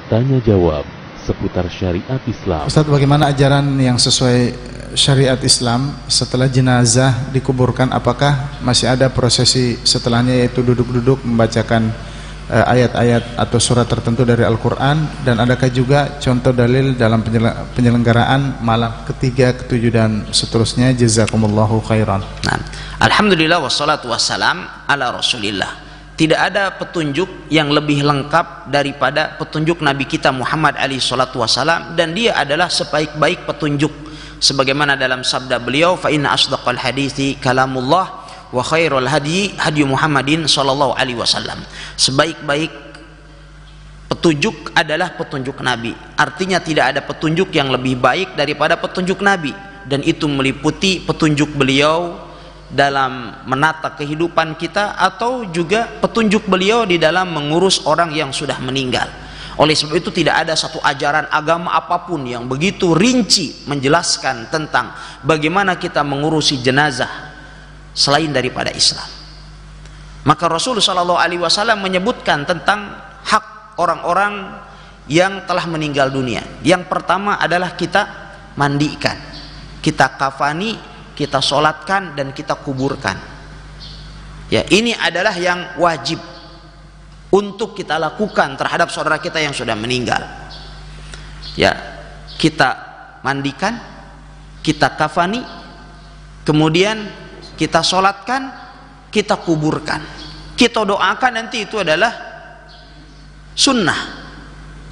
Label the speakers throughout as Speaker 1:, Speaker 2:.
Speaker 1: Tanya jawab seputar syariat Islam.
Speaker 2: Ustaz, bagaimana ajaran yang sesuai syariat Islam setelah jenazah dikuburkan? Apakah masih ada prosesi setelahnya, yaitu duduk-duduk membacakan ayat-ayat atau surat tertentu dari Al-Quran? Dan adakah juga contoh dalil dalam penyelenggaraan malam ketiga, ketujuh dan seterusnya? Jazakumullahu khairan.
Speaker 3: Nah, alhamdulillah wassalatu wassalam ala rasulillah. Tidak ada petunjuk yang lebih lengkap daripada petunjuk Nabi kita Muhammad alaihi salatu wassalam, dan dia adalah sebaik-baik petunjuk sebagaimana dalam sabda beliau, fa inna asdaqal hadithi kalamullah wa khairul hadi hadi Muhammadin sallallahu alaihi wasallam. Sebaik-baik petunjuk adalah petunjuk Nabi. Artinya tidak ada petunjuk yang lebih baik daripada petunjuk Nabi, dan itu meliputi petunjuk beliau dalam menata kehidupan kita atau juga petunjuk beliau di dalam mengurus orang yang sudah meninggal. Oleh sebab itu tidak ada satu ajaran agama apapun yang begitu rinci menjelaskan tentang bagaimana kita mengurusi jenazah selain daripada Islam. Maka Rasulullah SAW menyebutkan tentang hak orang-orang yang telah meninggal dunia. Yang pertama adalah kita mandikan, kita kafani, kita sholatkan, dan kita kuburkan. Ya, ini adalah yang wajib untuk kita lakukan terhadap saudara kita yang sudah meninggal. Ya, kita mandikan, kita kafani, kemudian kita sholatkan, kita kuburkan, kita doakan. Nanti itu adalah sunnah,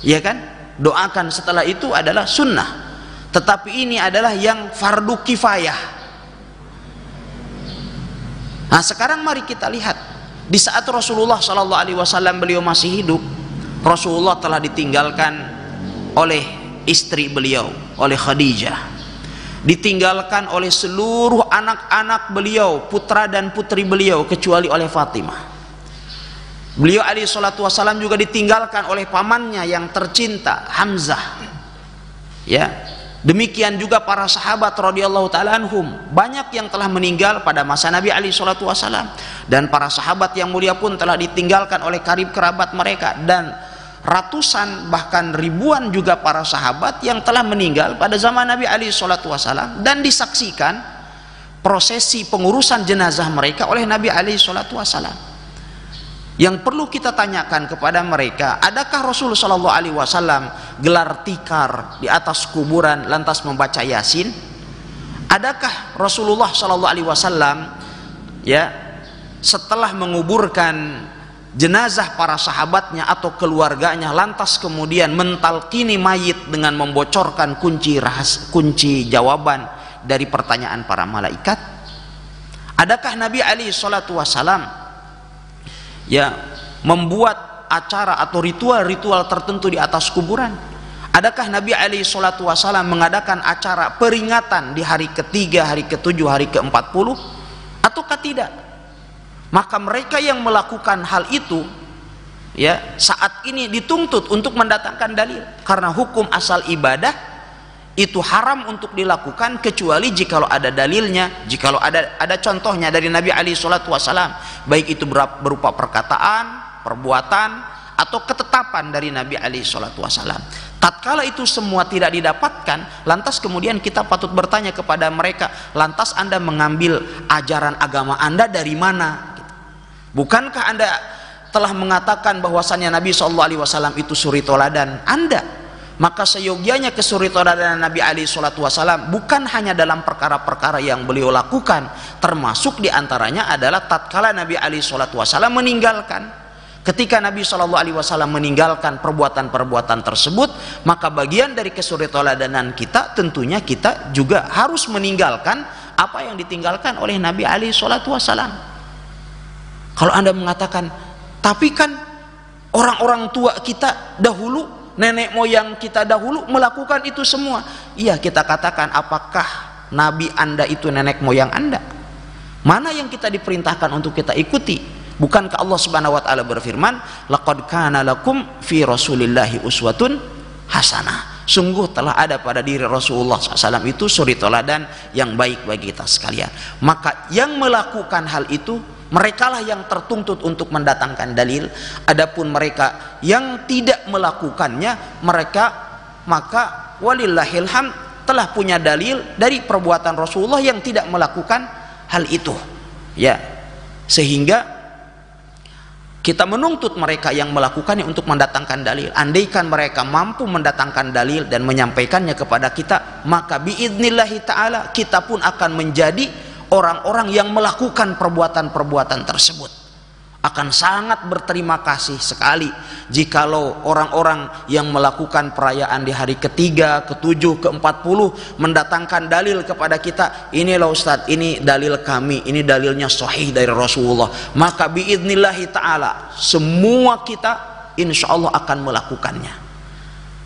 Speaker 3: ya kan? Doakan setelah itu adalah sunnah. Tetapi ini adalah yang fardu kifayah. Nah, sekarang mari kita lihat, di saat Rasulullah SAW beliau masih hidup, Rasulullah telah ditinggalkan oleh istri beliau, oleh Khadijah, ditinggalkan oleh seluruh anak-anak beliau, putra dan putri beliau, kecuali oleh Fatimah. Beliau alaihi salatu wassalam juga ditinggalkan oleh pamannya yang tercinta, Hamzah. Ya, demikian juga para sahabat radhiyallahu taala anhum, banyak yang telah meninggal pada masa Nabi alaihi salatu wasallam, dan para sahabat yang mulia pun telah ditinggalkan oleh karib kerabat mereka, dan ratusan bahkan ribuan juga para sahabat yang telah meninggal pada zaman Nabi alaihi salatu wasallam, dan disaksikan prosesi pengurusan jenazah mereka oleh Nabi alaihi salatu wasallam. Yang perlu kita tanyakan kepada mereka, adakah Rasulullah SAW gelar tikar di atas kuburan lantas membaca Yasin? Adakah Rasulullah SAW ya setelah menguburkan jenazah para sahabatnya atau keluarganya lantas kemudian mentalkini mayit dengan membocorkan kunci jawaban dari pertanyaan para malaikat? Adakah Nabi alaihi salatu wasallam ya membuat acara atau ritual-ritual tertentu di atas kuburan? Adakah Nabi alaihi salatu wasallam mengadakan acara peringatan di hari ketiga, hari ketujuh, hari ke-40, ataukah tidak? Maka mereka yang melakukan hal itu ya saat ini dituntut untuk mendatangkan dalil, karena hukum asal ibadah itu haram untuk dilakukan kecuali jikalau ada dalilnya, jikalau ada contohnya dari Nabi alaihi salatu wasallam, baik itu berupa perkataan, perbuatan, atau ketetapan dari Nabi alaihi salatu wasallam. Tatkala itu semua tidak didapatkan, lantas kemudian kita patut bertanya kepada mereka, lantas Anda mengambil ajaran agama Anda dari mana? Bukankah Anda telah mengatakan bahwasannya Nabi SAW itu suri toladan Anda? Maka seyogianya kesuri toladan Nabi alaihi salatu wasallam bukan hanya dalam perkara-perkara yang beliau lakukan, termasuk diantaranya adalah tatkala Nabi alaihi salatu wasallam meninggalkan. Ketika Nabi SAW meninggalkan perbuatan-perbuatan tersebut, maka bagian dari kesuri toladanan kita tentunya kita juga harus meninggalkan apa yang ditinggalkan oleh Nabi alaihi salatu wasallam. Kalau Anda mengatakan, tapi kan orang-orang tua kita dahulu, nenek moyang kita dahulu melakukan itu semua. Iya, kita katakan, apakah Nabi Anda itu nenek moyang Anda? Mana yang kita diperintahkan untuk kita ikuti? Bukankah Allah Subhanahu wa taala berfirman, laqad kana lakum fi rasulillahi uswatun hasanah. Sungguh telah ada pada diri Rasulullah SAW itu suri teladan yang baik bagi kita sekalian. Maka yang melakukan hal itu merekalah yang tertuntut untuk mendatangkan dalil. Adapun mereka yang tidak melakukannya, mereka maka walillahil hamd telah punya dalil dari perbuatan Rasulullah yang tidak melakukan hal itu, ya. Sehingga kita menuntut mereka yang melakukannya untuk mendatangkan dalil. Andaikan mereka mampu mendatangkan dalil dan menyampaikannya kepada kita, maka biidnillahi ta'ala kita pun akan menjadi orang-orang yang melakukan perbuatan-perbuatan tersebut. Akan sangat berterima kasih sekali jikalau orang-orang yang melakukan perayaan di hari ketiga, ketujuh, ke-40 mendatangkan dalil kepada kita, inilah Ustadz, ini dalil kami, ini dalilnya sahih dari Rasulullah. Maka biidnillahi ta'ala semua kita insya Allah akan melakukannya.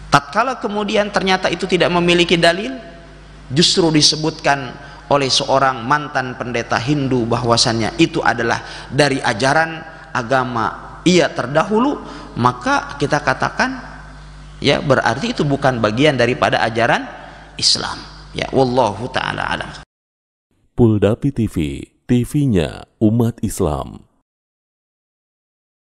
Speaker 3: Tatkala kemudian ternyata itu tidak memiliki dalil, justru disebutkan oleh seorang mantan pendeta Hindu bahwasannya itu adalah dari ajaran agama ia terdahulu, maka kita katakan ya berarti itu bukan bagian daripada ajaran Islam. Ya, wallahu taala alam.
Speaker 1: Puldapi TV, TV-nya umat Islam.